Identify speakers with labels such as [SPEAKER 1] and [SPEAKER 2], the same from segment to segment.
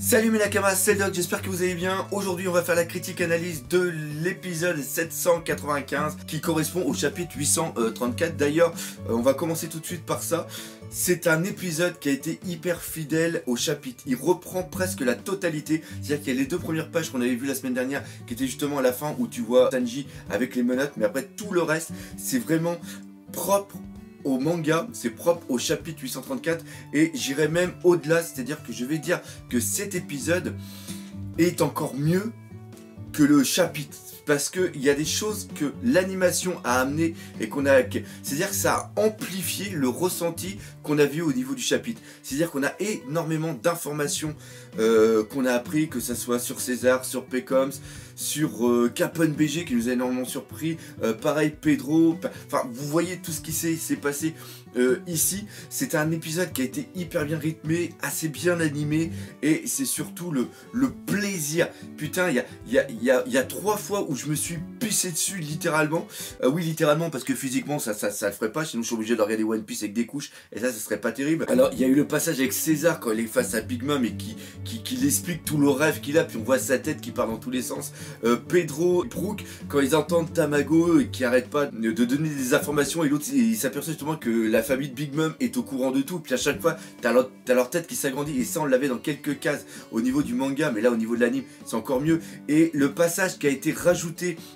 [SPEAKER 1] Salut mes nakamas, c'est le Doc, j'espère que vous allez bien. Aujourd'hui on va faire la critique analyse de l'épisode 795 qui correspond au chapitre 834. D'ailleurs on va commencer tout de suite par ça. C'est un épisode qui a été hyper fidèle au chapitre. Il reprend presque la totalité. C'est-à-dire qu'il y a les deux premières pages qu'on avait vues la semaine dernière qui étaient justement à la fin où tu vois Sanji avec les menottes. Mais après tout le reste c'est vraiment propre au manga, c'est propre au chapitre 834 et j'irai même au-delà, c'est-à-dire que je vais dire que cet épisode est encore mieux que le chapitre parce qu'il y a des choses que l'animation a amené et qu'on a... C'est-à-dire que ça a amplifié le ressenti qu'on a vu au niveau du chapitre. C'est-à-dire qu'on a énormément d'informations qu'on a appris, que ce soit sur César, sur Pecoms, sur Capone BG qui nous a énormément surpris, pareil Pedro, enfin vous voyez tout ce qui s'est passé ici. C'est un épisode qui a été hyper bien rythmé, assez bien animé et c'est surtout le plaisir. Putain, il y a 3 fois où je me suis pissé dessus littéralement. Oui littéralement parce que physiquement ça le ferait pas, sinon je suis obligé de regarder One Piece avec des couches et ça serait pas terrible. Alors il y a eu le passage avec César quand il est face à Big Mom et qui explique tout le rêve qu'il a, puis on voit sa tête qui part dans tous les sens. Pedro et Brook quand ils entendent Tamago qui arrête pas de donner des informations et l'autre il s'aperçoit justement que la famille de Big Mom est au courant de tout, puis à chaque fois t'as leur tête qui s'agrandit et ça on l'avait dans quelques cases au niveau du manga, mais là au niveau de l'anime c'est encore mieux. Et le passage qui a été rajouté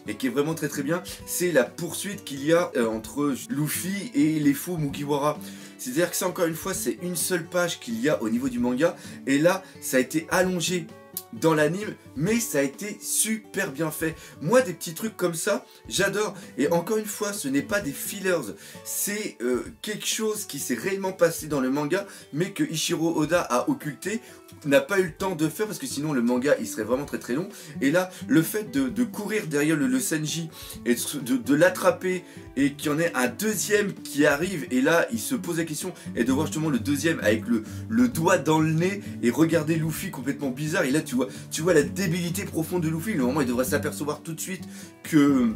[SPEAKER 1] et qui est vraiment très très bien, c'est la poursuite qu'il y a entre Luffy et les faux Mugiwara. C'est-à-dire que ça encore une fois c'est une seule page qu'il y a au niveau du manga et là ça a été allongé dans l'anime, mais ça a été super bien fait. Moi des petits trucs comme ça j'adore, et encore une fois ce n'est pas des fillers, c'est quelque chose qui s'est réellement passé dans le manga mais que Ichiro Oda a occulté, n'a pas eu le temps de faire parce que sinon le manga il serait vraiment très très long. Et là le fait de courir derrière le Sanji et de l'attraper et qu'il y en ait un deuxième qui arrive et là il se pose la question et de voir justement le deuxième avec le doigt dans le nez et regarder Luffy complètement bizarre, et là tu vois la débilité profonde de Luffy. Le moment il devrait s'apercevoir tout de suite que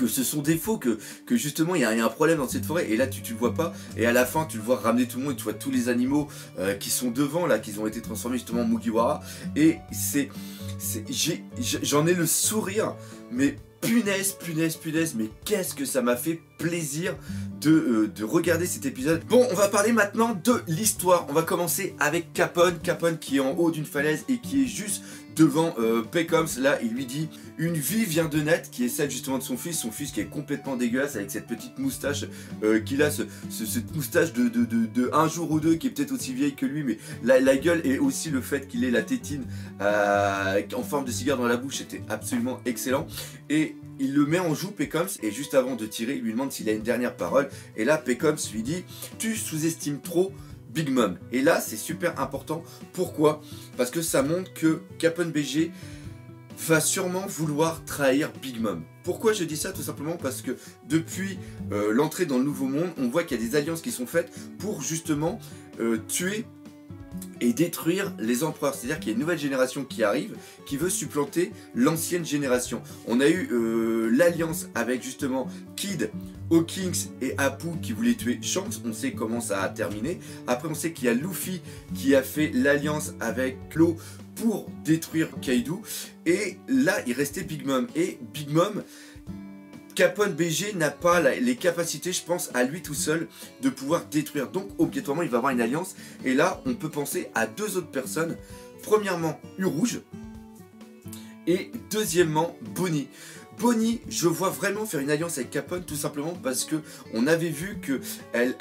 [SPEAKER 1] ce sont des faux, que justement il y a un problème dans cette forêt, et là tu le vois pas, et à la fin tu le vois ramener tout le monde et tu vois tous les animaux qui sont devant là, qui ont été transformés justement en Mugiwara, et j'en ai le sourire, mais punaise, mais qu'est-ce que ça m'a fait plaisir de regarder cet épisode. Bon, on va parler maintenant de l'histoire. On va commencer avec Capone qui est en haut d'une falaise et qui est juste devant Pecoms. Là il lui dit une vie vient de naître, qui est celle justement de son fils qui est complètement dégueulasse avec cette petite moustache qu'il a, cette moustache de un jour ou deux qui est peut-être aussi vieille que lui, mais la gueule et aussi le fait qu'il ait la tétine en forme de cigare dans la bouche était absolument excellent. Et il le met en joue Pecoms, et juste avant de tirer il lui demande s'il a une dernière parole, et là Pecoms lui dit tu sous-estimes trop Big Mom. Et là c'est super important. Pourquoi? Parce que ça montre que Capone BG va sûrement vouloir trahir Big Mom. Pourquoi je dis ça? Tout simplement parce que depuis l'entrée dans le Nouveau Monde, on voit qu'il y a des alliances qui sont faites pour justement tuer et détruire les empereurs. C'est-à-dire qu'il y a une nouvelle génération qui arrive, qui veut supplanter l'ancienne génération. On a eu l'alliance avec justement Kid, Hawkins et Apu qui voulaient tuer Shanks. On sait comment ça a terminé. Après on sait qu'il y a Luffy qui a fait l'alliance avec Law pour détruire Kaido. Et là il restait Big Mom. Et Big Mom, Capone BG n'a pas les capacités, je pense, à lui tout seul de pouvoir détruire. Donc obligatoirement il va avoir une alliance. Et là on peut penser à 2 autres personnes. Premièrement Urouge et deuxièmement Bonnie. Bonnie, je vois vraiment faire une alliance avec Capone, tout simplement parce que on avait vu que elle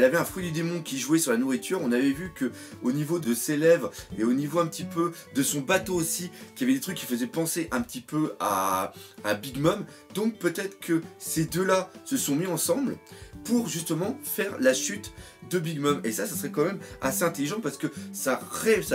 [SPEAKER 1] avait un fruit du démon qui jouait sur la nourriture. On avait vu que au niveau de ses lèvres et au niveau un petit peu de son bateau aussi, qu'il y avait des trucs qui faisaient penser un petit peu à Big Mom. Donc peut-être que ces deux-là se sont mis ensemble pour justement faire la chute de Big Mom. Et ça serait quand même assez intelligent parce que ça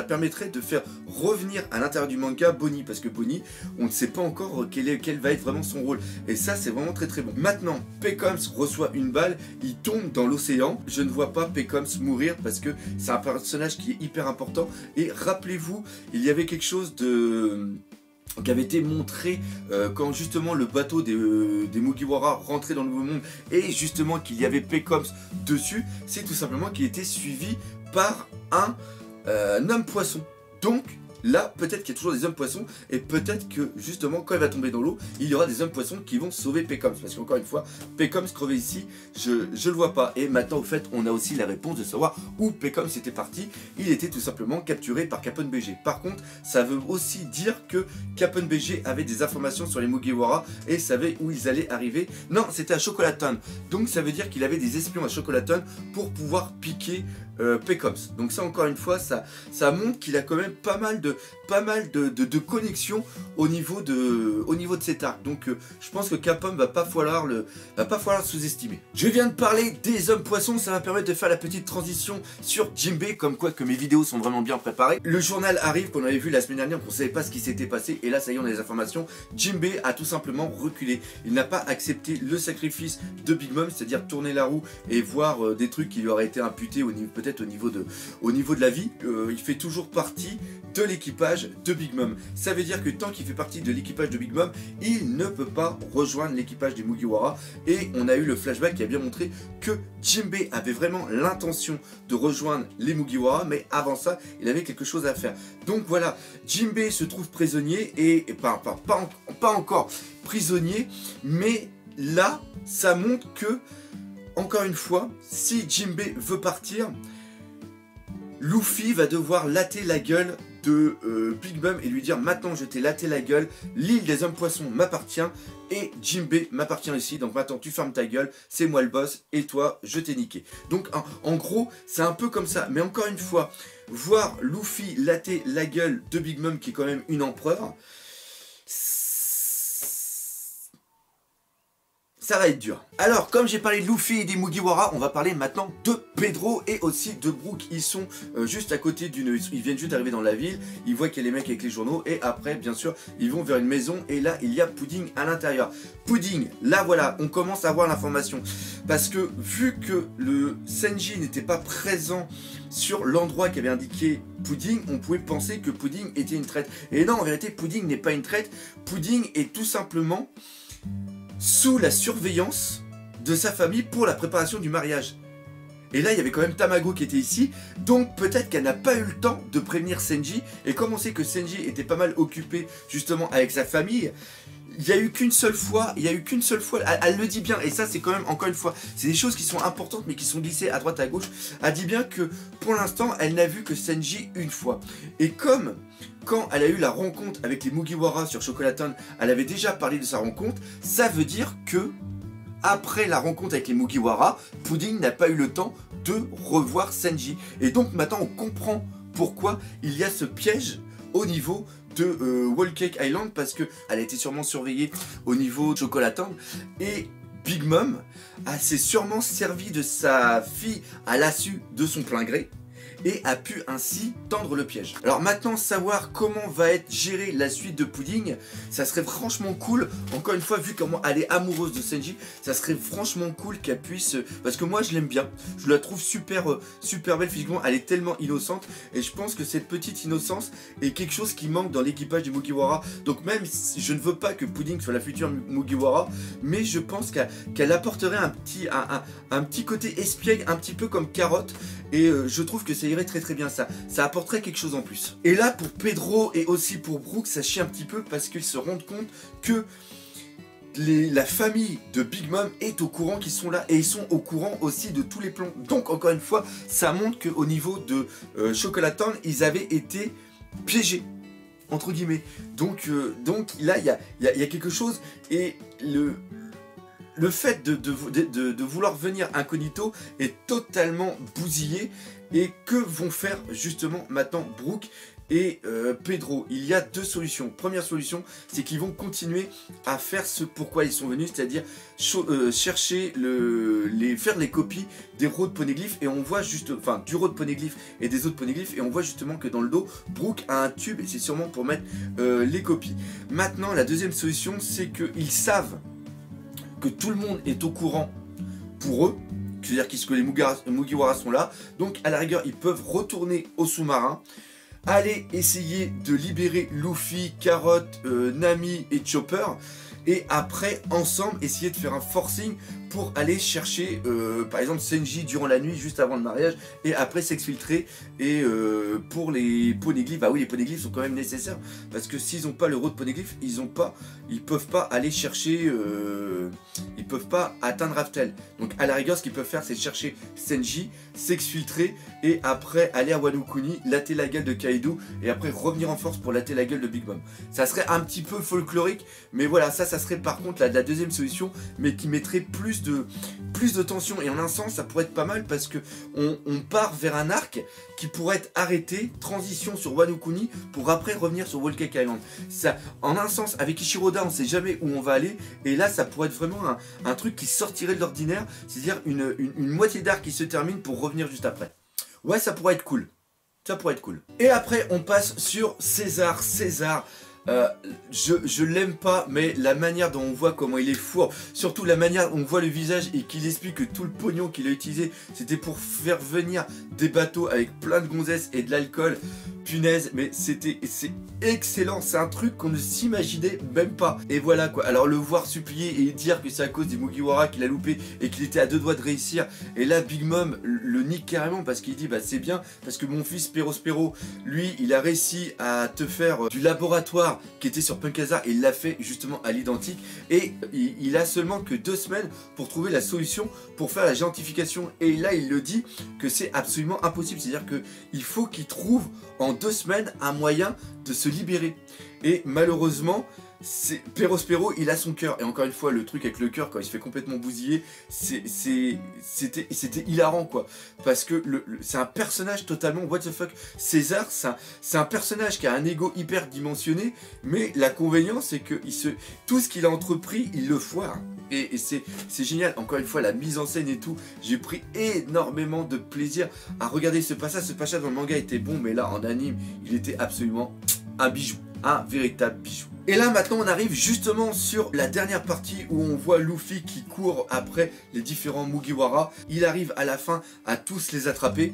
[SPEAKER 1] permettrait de faire revenir à l'intérieur du manga Bonnie, parce que Bonnie, on ne sait pas encore quel va être vraiment son rôle. Et ça c'est vraiment très très bon. Maintenant, Pecoms reçoit une balle, il tombe dans l'océan. Je ne vois pas Pecoms mourir parce que c'est un personnage qui est hyper important. Et rappelez-vous, il y avait quelque chose qui avait été montré quand justement le bateau des Mugiwara rentrait dans le Nouveau Monde et justement qu'il y avait Pecoms dessus, c'est tout simplement qu'il était suivi par un homme poisson. Donc là, peut-être qu'il y a toujours des hommes poissons, et peut-être que justement, quand il va tomber dans l'eau, il y aura des hommes poissons qui vont sauver Pecoms. Parce qu'encore une fois, Pecoms crevé ici, je le vois pas. Et maintenant, au fait, on a aussi la réponse de savoir où Pecoms était parti. Il était tout simplement capturé par Capone BG. Par contre, ça veut aussi dire que Capone BG avait des informations sur les Mugiwara et savait où ils allaient arriver. Non, c'était à Chocolatown. Donc ça veut dire qu'il avait des espions à Chocolatown pour pouvoir piquer Pecoms. Donc ça, encore une fois, ça montre qu'il a quand même pas mal de connexions au niveau de cet arc. Donc je pense que Capone va pas falloir le sous-estimer. Je viens de parler des hommes poissons, ça va permettre de faire la petite transition sur Jinbei, comme quoi que mes vidéos sont vraiment bien préparées. Le journal arrive, qu'on avait vu la semaine dernière, qu'on savait pas ce qui s'était passé, et là ça y est, on a les informations. Jinbei a tout simplement reculé. Il n'a pas accepté le sacrifice de Big Mom, c'est-à-dire tourner la roue et voir des trucs qui lui auraient été imputés peut-être au niveau de la vie. Il fait toujours partie de l'équipage de Big Mom. Ça veut dire que tant qu'il fait partie de l'équipage de Big Mom, il ne peut pas rejoindre l'équipage des Mugiwara. Et on a eu le flashback qui a bien montré que Jinbei avait vraiment l'intention de rejoindre les Mugiwara, mais avant ça, il avait quelque chose à faire. Donc voilà, Jinbei se trouve prisonnier, et pas encore prisonnier, mais là, ça montre que, encore une fois, si Jinbei veut partir, Luffy va devoir latter la gueule de Big Mom et lui dire: maintenant je t'ai laté la gueule, l'île des hommes poissons m'appartient et Jinbei m'appartient ici, donc maintenant tu fermes ta gueule, c'est moi le boss et toi je t'ai niqué. Donc en gros c'est un peu comme ça, mais encore une fois, voir Luffy latter la gueule de Big Mom qui est quand même une empereur, ça va être dur. Alors, comme j'ai parlé de Luffy et des Mugiwara, on va parler maintenant de Pedro et aussi de Brook. Ils sont juste à côté d'une... Ils viennent juste d'arriver dans la ville, ils voient qu'il y a les mecs avec les journaux, et après, bien sûr, ils vont vers une maison, et là, il y a Pudding à l'intérieur. Pudding, là, voilà, on commence à avoir l'information. Parce que, vu que le Senji n'était pas présent sur l'endroit qu'avait indiqué Pudding, on pouvait penser que Pudding était une traite. Et non, en vérité, Pudding n'est pas une traite. Pudding est tout simplement sous la surveillance de sa famille pour la préparation du mariage. Et là, il y avait quand même Tamago qui était ici, donc peut-être qu'elle n'a pas eu le temps de prévenir Senji, et comme on sait que Senji était pas mal occupé justement avec sa famille, il n'y a eu qu'une seule fois, elle le dit bien, et ça c'est quand même, encore une fois, c'est des choses qui sont importantes mais qui sont glissées à droite à gauche. Elle dit bien que pour l'instant, elle n'a vu que Senji une fois. Et comme quand elle a eu la rencontre avec les Mugiwara sur Chocolatown, elle avait déjà parlé de sa rencontre, ça veut dire que après la rencontre avec les Mugiwara, Pudding n'a pas eu le temps de revoir Senji. Et donc maintenant on comprend pourquoi il y a ce piège au niveau de Whole Cake Island, parce qu'elle a été sûrement surveillée au niveau de Chocolatown, et Big Mom s'est sûrement servi de sa fille à l'insu de son plein gré, et a pu ainsi tendre le piège. Alors maintenant, savoir comment va être gérée la suite de Pudding, ça serait franchement cool. Encore une fois, vu comment elle est amoureuse de Senji, ça serait franchement cool qu'elle puisse... Parce que moi, je l'aime bien. Je la trouve super belle physiquement. Elle est tellement innocente. Et je pense que cette petite innocence est quelque chose qui manque dans l'équipage du Mugiwara. Donc même si je ne veux pas que Pudding soit la future Mugiwara, mais je pense qu'elle apporterait un petit côté espiègle, un petit peu comme Carotte. Et je trouve que ça irait très bien, ça apporterait quelque chose en plus. Et là pour Pedro et aussi pour Brook, ça chie un petit peu parce qu'ils se rendent compte que la famille de Big Mom est au courant qu'ils sont là, et ils sont au courant aussi de tous les plans. Donc encore une fois, ça montre qu'au niveau de Chocolatown, ils avaient été piégés entre guillemets. Donc là il y a quelque chose, et le fait de vouloir venir incognito est totalement bousillé. Et que vont faire justement maintenant Brook et Pedro? Il y a deux solutions. Première solution, c'est qu'ils vont continuer à faire ce pourquoi ils sont venus, c'est-à-dire chercher faire les copies des road poneglyphes, et on voit du road poneglyph et des autres poneglyphes, et on voit justement que dans le dos, Brook a un tube, et c'est sûrement pour mettre les copies. Maintenant, la deuxième solution, c'est qu'ils savent que tout le monde est au courant pour eux, c'est-à-dire que les Mugiwara sont là, donc à la rigueur ils peuvent retourner au sous-marin, aller essayer de libérer Luffy, Carotte, Nami et Chopper, et après ensemble essayer de faire un forcing pour aller chercher par exemple Senji durant la nuit juste avant le mariage et après s'exfiltrer. Et pour les poneglyphes, bah oui, les poneglyphes sont quand même nécessaires parce que s'ils n'ont pas le rôle de poneglyphe, ils peuvent pas aller chercher, ils peuvent pas atteindre Raftel. Donc à la rigueur, ce qu'ils peuvent faire, c'est chercher Senji, s'exfiltrer et après aller à Wano Kuni, latter la gueule de Kaido et après revenir en force pour latter la gueule de Big Mom. Ça serait un petit peu folklorique, mais voilà, ça serait par contre la deuxième solution, mais qui mettrait plus de tension. Et en un sens, ça pourrait être pas mal parce que on part vers un arc qui pourrait être arrêté, transition sur Wano Kuni pour après revenir sur Whole Cake Island. Ça, en un sens, avec Ichiroda, on sait jamais où on va aller, et là, ça pourrait être vraiment un truc qui sortirait de l'ordinaire, c'est-à-dire une moitié d'arc qui se termine pour revenir juste après. Ouais, ça pourrait être cool. Ça pourrait être cool. Et après, on passe sur César. César, je l'aime pas, mais la manière dont on voit comment il est fourbe, surtout la manière dont on voit le visage et qu'il explique que tout le pognon qu'il a utilisé, c'était pour faire venir des bateaux avec plein de gonzesses et de l'alcool. Punaise, mais c'est excellent, c'est un truc qu'on ne s'imaginait même pas. Et voilà quoi, alors le voir supplier et dire que c'est à cause des Mugiwara qu'il a loupé et qu'il était à 2 doigts de réussir, et là Big Mom le nique carrément parce qu'il dit bah c'est bien parce que mon fils Perospero, lui il a réussi à te faire du laboratoire qui était sur Punk Hazard et il l'a fait justement à l'identique, et il a seulement que 2 semaines pour trouver la solution pour faire la géantification, et là il le dit que c'est absolument impossible, c'est à dire qu'il faut qu'il trouve en 2 semaines un moyen de se libérer. Et malheureusement, Perospero, il a son cœur. Et encore une fois, le truc avec le cœur, quand il se fait complètement bousiller, c'était hilarant, quoi. Parce que c'est un personnage totalement what the fuck. César, c'est un personnage qui a un ego hyper dimensionné, mais l'inconvénient, c'est que tout ce qu'il a entrepris, il le foire. Et c'est génial, encore une fois, la mise en scène et tout, j'ai pris énormément de plaisir à regarder ce passage. Ce passage dans le manga était bon, mais là, en anime, il était absolument un bijou, un véritable bijou. Et là maintenant on arrive justement sur la dernière partie où on voit Luffy qui court après les différents Mugiwara. Il arrive à la fin à tous les attraper.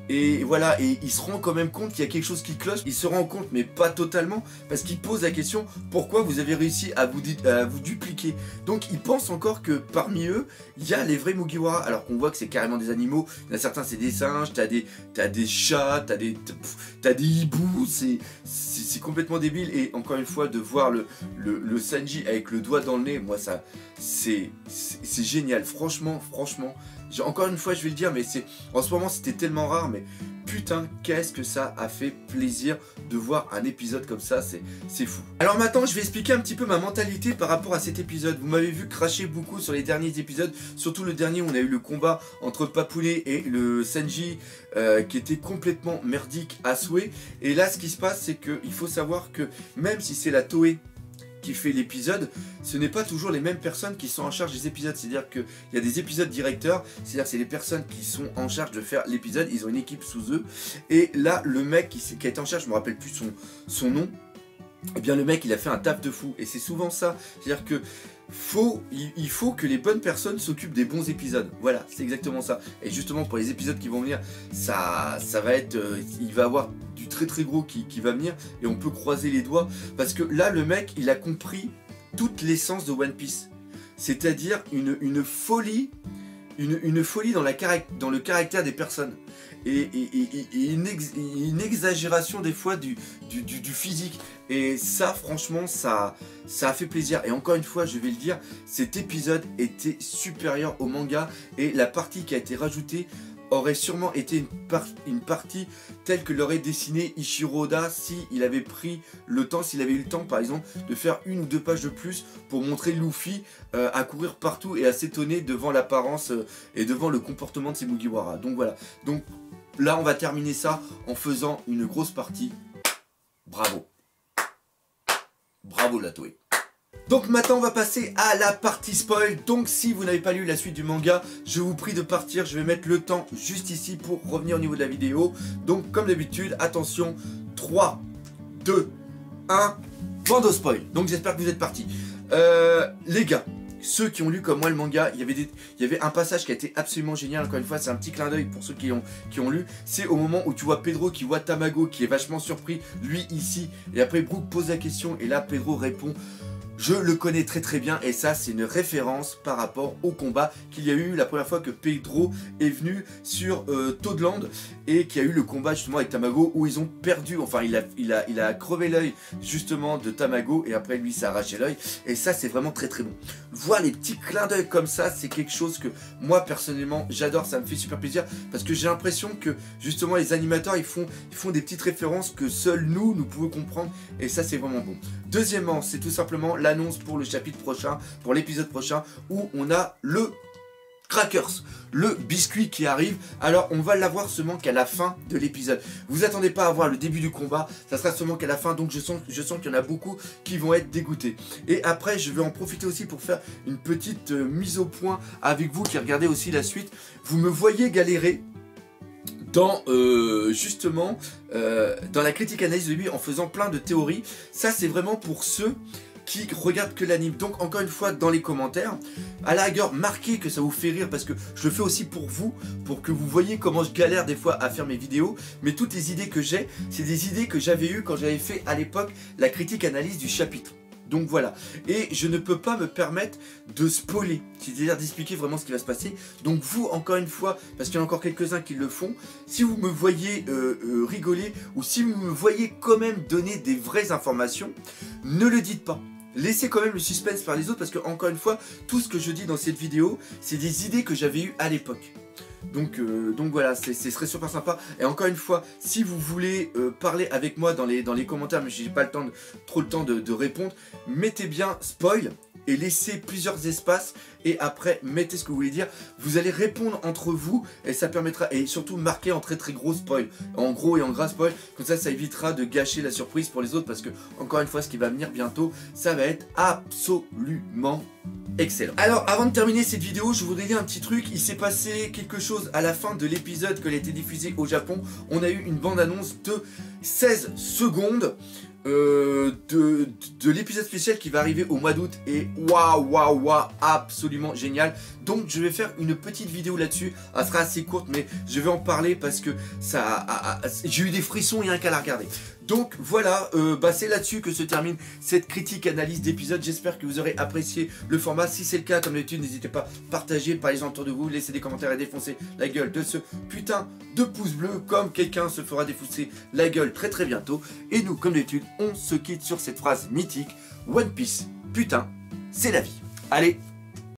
[SPEAKER 1] Et voilà, et il se rend quand même compte qu'il y a quelque chose qui cloche. Il se rend compte, mais pas totalement, parce qu'il pose la question pourquoi vous avez réussi à vous dupliquer. Donc il pense encore que parmi eux, il y a les vrais Mugiwara, alors qu'on voit que c'est carrément des animaux. Il y en a certains, c'est des singes, t'as des chats, t'as des hiboux, c'est complètement débile. Et encore une fois, de voir le Sanji avec le doigt dans le nez, moi ça, c'est génial. Franchement. Encore une fois, je vais le dire, mais en ce moment, c'était tellement rare, mais putain, qu'est-ce que ça a fait plaisir de voir un épisode comme ça, c'est fou. Alors maintenant, je vais expliquer un petit peu ma mentalité par rapport à cet épisode. Vous m'avez vu cracher beaucoup sur les derniers épisodes, surtout le dernier où on a eu le combat entre Papounet et le Sanji, qui était complètement merdique à souhait. Et là, ce qui se passe, c'est qu'il faut savoir que même si c'est la Toei qui fait l'épisode, ce n'est pas toujours les mêmes personnes qui sont en charge des épisodes. C'est-à-dire qu'il y a des épisodes directeurs, c'est-à-dire que c'est les personnes qui sont en charge de faire l'épisode, ils ont une équipe sous eux. Et là, le mec qui a été en charge, je me rappelle plus son nom, eh bien le mec il a fait un taf de fou. Et c'est souvent ça, c'est-à-dire que il faut que les bonnes personnes s'occupent des bons épisodes. Voilà, c'est exactement ça. Et justement pour les épisodes qui vont venir, ça va être, il va avoir du très gros qui va venir, et on peut croiser les doigts parce que là le mec il a compris toute l'essence de One Piece, c'est-à-dire une folie dans le caractère des personnes, et une exagération des fois du physique. Et ça, franchement, ça a fait plaisir. Et encore une fois, je vais le dire, cet épisode était supérieur au manga, et la partie qui a été rajoutée aurait sûrement été une partie telle que l'aurait dessinée Ichiroda s'il avait pris le temps, s'il avait eu le temps par exemple de faire 1 ou 2 pages de plus pour montrer Luffy à courir partout et à s'étonner devant l'apparence et devant le comportement de ses Mugiwara. Donc voilà, donc là on va terminer ça en faisant une grosse partie. Bravo. Bravo la Toei. Donc maintenant on va passer à la partie spoil. Donc si vous n'avez pas lu la suite du manga, je vous prie de partir, je vais mettre le temps juste ici pour revenir au niveau de la vidéo. Donc comme d'habitude, attention, 3, 2, 1, bande au spoil. Donc j'espère que vous êtes partis. Les gars, ceux qui ont lu comme moi le manga, il y avait un passage qui a été absolument génial. Encore une fois, c'est un petit clin d'œil pour ceux qui ont lu. C'est au moment où tu vois Pedro qui voit Tamago qui est vachement surpris, lui ici. Et après Brook pose la question et là Pedro répond: je le connais très très bien, et ça c'est une référence par rapport au combat qu'il y a eu la première fois que Pedro est venu sur Toadland, et qu'il y a eu le combat justement avec Tamago où ils ont perdu, enfin il a crevé l'œil justement de Tamago, et après lui ça a arraché l'œil, et ça c'est vraiment très très bon. Voir les petits clins d'œil comme ça, c'est quelque chose que moi personnellement j'adore, ça me fait super plaisir, parce que j'ai l'impression que justement les animateurs ils font des petites références que seuls nous pouvons comprendre, et ça c'est vraiment bon. Deuxièmement, c'est tout simplement l'annonce pour le chapitre prochain, pour l'épisode prochain, où on a le Crackers, le biscuit qui arrive. Alors on va l'avoir seulement qu'à la fin de l'épisode. Vous attendez pas à voir le début du combat, ça sera seulement qu'à la fin, donc je sens qu'il y en a beaucoup qui vont être dégoûtés. Et après je vais en profiter aussi pour faire une petite mise au point avec vous qui regardez aussi la suite. Vous me voyez galérer dans justement dans la critique analyse de lui en faisant plein de théories. Ça c'est vraiment pour ceux qui regardent que l'anime. Donc encore une fois dans les commentaires, à la rigueur marquez que ça vous fait rire, parce que je le fais aussi pour vous, pour que vous voyez comment je galère des fois à faire mes vidéos. Mais toutes les idées que j'ai, c'est des idées que j'avais eues quand j'avais fait à l'époque la critique analyse du chapitre. Donc voilà, et je ne peux pas me permettre de spoiler, c'est-à-dire d'expliquer vraiment ce qui va se passer. Donc vous, encore une fois, parce qu'il y en a encore quelques-uns qui le font, si vous me voyez rigoler, ou si vous me voyez quand même donner des vraies informations, ne le dites pas. Laissez quand même le suspense par les autres, parce que encore une fois, tout ce que je dis dans cette vidéo, c'est des idées que j'avais eues à l'époque. Donc voilà, ce serait super sympa. Et encore une fois, si vous voulez parler avec moi dans les commentaires, mais j'ai pas trop le temps de répondre, mettez bien spoil et laissez plusieurs espaces, et après mettez ce que vous voulez dire. Vous allez répondre entre vous, et ça permettra, et surtout marquer en très très gros spoil, en gros et en gras spoil, comme ça évitera de gâcher la surprise pour les autres, parce que encore une fois ce qui va venir bientôt, ça va être absolument excellent. Alors avant de terminer cette vidéo, je voudrais dire un petit truc. Il s'est passé quelque chose à la fin de l'épisode que a été diffusé au Japon. On a eu une bande annonce de 16 secondes de l'épisode spécial qui va arriver au mois d'août, et waouh, absolument génial. Donc je vais faire une petite vidéo là-dessus. Elle sera assez courte, mais je vais en parler parce que j'ai eu des frissons rien qu'à la regarder. Donc voilà, c'est là-dessus que se termine cette critique analyse d'épisode. J'espère que vous aurez apprécié le format. Si c'est le cas, comme d'habitude, n'hésitez pas à partager, parlez-en autour de vous, laissez des commentaires et défoncer la gueule de ce putain de pouce bleu, comme quelqu'un se fera défoncer la gueule très très bientôt. Et nous, comme d'habitude, on se quitte sur cette phrase mythique: One Piece, putain, c'est la vie. Allez,